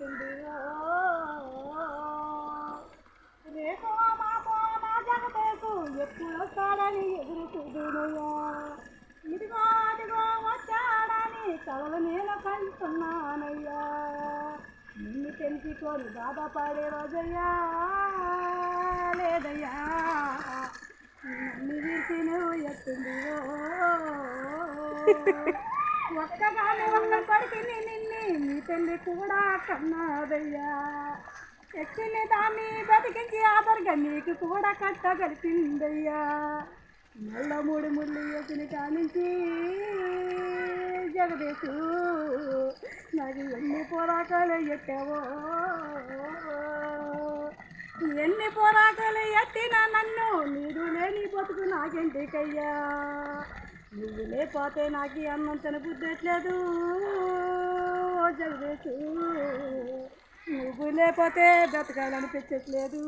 ఎత్తుంది రేపు మాపో నా జగదేశు ఎప్పుడు వస్తాడని ఎదురు చూడునయ్యా ఇదిగో అదిగో వచ్చాడని కలలు నేను కంటున్నానయ్యా నిన్ను తెలుసుకొని బాధపడే రోజయ్యా లేదయ్యా నన్ను వీసి నువ్వు ఎత్తుంది ఒక్కగానే ఒక్క కొడుకుని నిన్ను మీ తల్లి కూడా కన్నాదయ్యా ఎక్కిని దాన్ని బతికించి ఆదరగా నీకు కూడా కట్టగలిపిందయ్యా మళ్ళా 3 ముళ్ళు ఎక్కిన కానించి జగదేశు నాకు ఎన్ని పోరాటాలు ఎట్టావో ఎన్ని పోరాటాలు ఎత్తినా నన్ను నీరు లేని బతుకు నాకెందుకయ్యా నువ్వు లేకపోతే నాకు అన్నం తినబుద్దట్లేదు జగదేశు నువ్వు లేకపోతే బ్రతకాలనిపించట్లేదు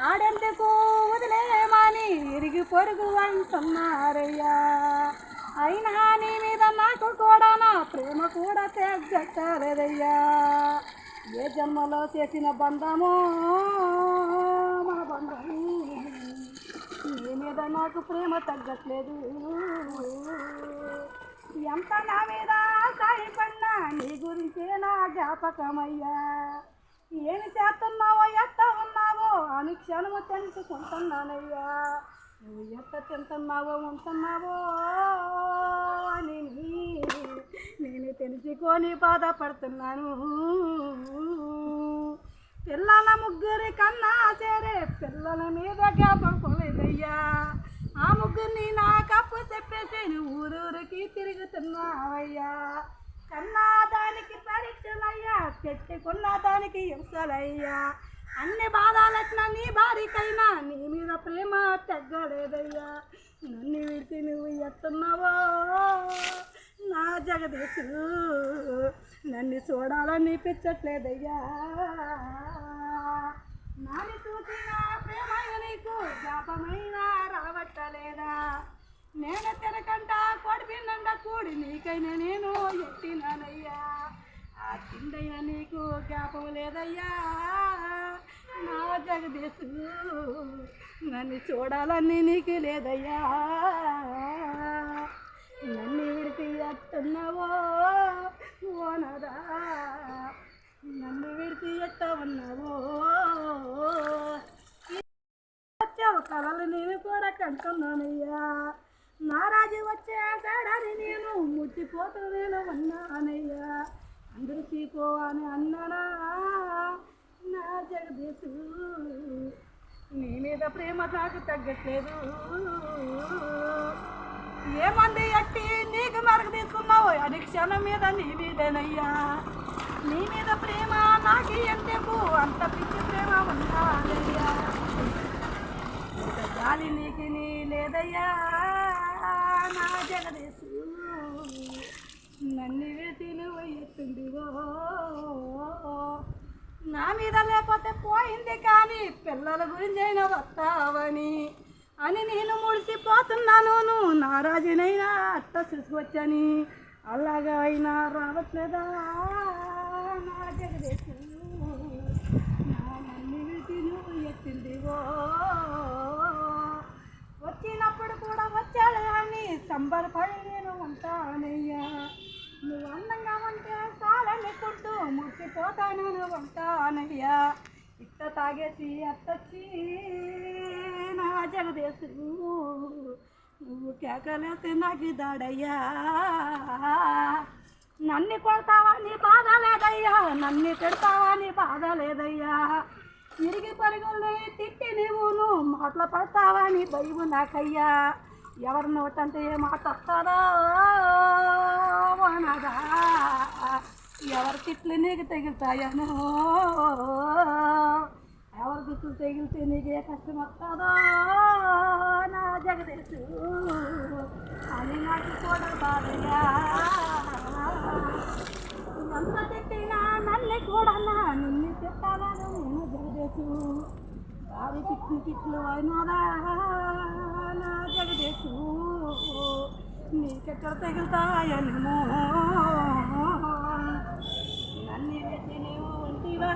ఆడెందుకు వదిలేమని ఇరిగి పొరుగు అంటున్నారయ్యా అయినా నీ మీద నాకు కూడా నా ప్రేమ కూడా తగ్గలేదయ్యా ఏ జన్మలో చేసిన బంధము మన బంధము నీ మీద నాకు ప్రేమ తగ్గట్లేదు ఎంత నా మీద సాయపడినా నీ గురించే నా జ్ఞాపకమయ్యా ఏమి చేస్తున్నావో ఎట్ట ఉన్నావో అని క్షణము తెలుసుకుంటున్నానయ్యా నువ్వు ఎట్ట తింటున్నావో ఉంటున్నావో అని నేను తెలుసుకొని బాధపడుతున్నాను పిల్లల 3 కన్నా చేరే పిల్లల మీద జ్ఞాపకం లేదయ్యా ఆ 3 నా కప్పు చెప్పేసి ఊరూరికి తిరుగుతున్నావయ్యా కన్నా దానికి పరీక్షలయ్యా పెట్టుకున్న దానికి హింసలయ్యా అన్ని బాధలట్లా నీ భార్యకైనా నీ మీద ప్రేమ తగ్గలేదయ్యా నన్ను విడిచి నువ్వు ఎత్తున్నావో నా జగదేశు నన్ను చూడాలనిపించట్లేదయ్యా నాని చూసిన ప్రేమ నీకు జ్ఞాపమైనా రావట్టలేదా నేను తినకంట కొడిపిన్నండ కూడి నీకైనా నేను ఎట్టినానయ్యా ఆ తిండయ్యా నీకు జ్ఞాపం లేదయ్యా నా జగదేశు నన్ను చూడాలని నీకు లేదయ్యా నన్ను విడిచి ఎట్టున్నావో ఓనరా నన్ను విడిచి ఎట్ట ఉన్నావో వచ్చావు కలలు నేను కూడా కంటున్నానయ్యా నారాజు వచ్చేసాడని నేను ముచ్చిపోతూ నేను ఉన్నానయ్యా అందరూ చీపో అని అన్నానా నా జగదేశు నీ మీద ప్రేమ నాకు తగ్గట్లేదు ఏమంది ఎట్టి నీకు మరక తీసుకున్నావు అని క్షణం మీద నీ మీదేనయ్యా నీ మీద ప్రేమ నాకు ఎందుకు అంత పిచ్చి ప్రేమ ఉన్నానయ్యా గాలి నీకు నీ లేదయ్యా నా జగదేశు నన్ను విడిచి నువ్వు ఎత్తుండివో నా మీద లేకపోతే పోయింది కానీ పిల్లల గురించి అయినా వస్తావని అని నేను ముడిసిపోతున్నాను నారాజునైనా అట్ట చూసుకొచ్చని అలాగా అయినా రావట్లేదా నా జగదేశు నన్ను విడిచి నువ్వు ఎత్తిందివో వచ్చినప్పుడు కూడా వచ్చాడు కానీ సంబరపడి నేను ఉంటానయ్యా నువ్వు అందంగా ఉంటే చాలనుకుంటూ ముట్టిపోతాను నువ్వు ఉంటానయ్యా ఇట్ట తాగేసి అట్టొచ్చి నా జగదేశు నువ్వు కేకలేస్తే నాకు దాడయ్యా నన్ను కొడతావా నీ బాధ లేదయ్యా నన్ను తిడతావా నీ బాధ లేదయ్యా తిరిగి పరుగుల్ని తిట్టి నువ్వును మాటలు పడతావా నీ భయం నాకయ్యా ఎవరి నోటంటే ఏ మాట వస్తారో అనగా ఎవరి తిట్లు నీకు తగులుతాయను ఎవరి గుర్తులు తగిలితే నీకు ఏ కష్టం వస్తుందో నా జగదేశు అని నాకు కూడా బాధయ్యా ఎంత తిట్టినా నన్ను కూడా నిన్ను తిట్టాలను నేను జగదేశు బావి తిట్లు అయినదా నా జగదేశు నీకెక్కడ తగులుతాయను నీవా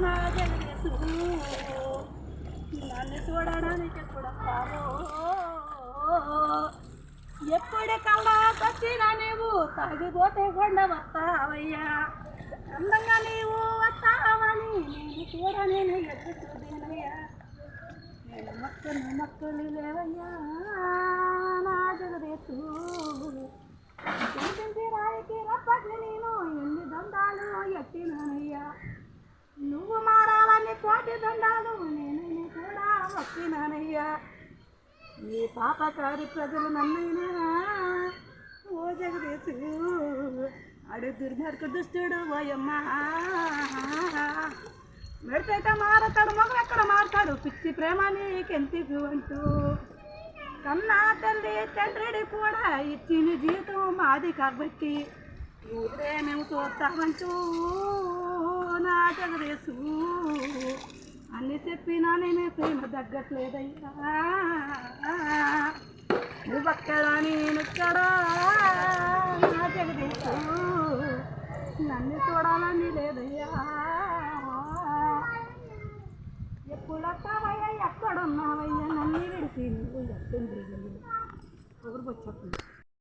నా జగదేశు నన్ను చూడడానికి ఎప్పుడు వస్తావో ఎప్పుడే కల్లా వచ్చినా నీవు తాగిపోతే కొండ వస్తావయ్యా అందంగా నీవు వస్తావని నేను కూడా నేను ఎదురు చూడేనయ్యా నేను మొక్కలు లేవయ్యా నా జగదేశు ఇంటి రాయికి రప్పట్లు నేను ఎన్ని దండాలు ఎత్తినానయ్యా నువ్వు మారాలని కోటి దండాలు నేను కూడా మొక్కినానయ్యా ఈ పాపకారి ప్రజలు నన్నైనా ఓ జగదేశు అడు దుర్మార్గ దుష్టుడు ఓయమ్మా మెడిచైతే మారతాడు మొగలు ఎక్కడ మారతాడు పిచ్చి ప్రేమ నీకెంతికు అంటూ కన్నా తల్లి తండ్రిడి కూడా ఇచ్చిన జీవితం మాది కాబట్టి ఊరే మేము చూస్తామంటూ నా జగదేశు అన్ని చెప్పినా నేనే ప్రేమ తగ్గట్లేదయ్యా నువ్వక్కడా నేనెక్కడా నా జగదేశు నన్ను చూడాలని లేదయ్యా ఎప్పుడొస్తావయ్యా ఎక్కడున్నావయ్యా నన్ను విడిచి నువ్వు ఎక్కడ ఎవరు వచ్చి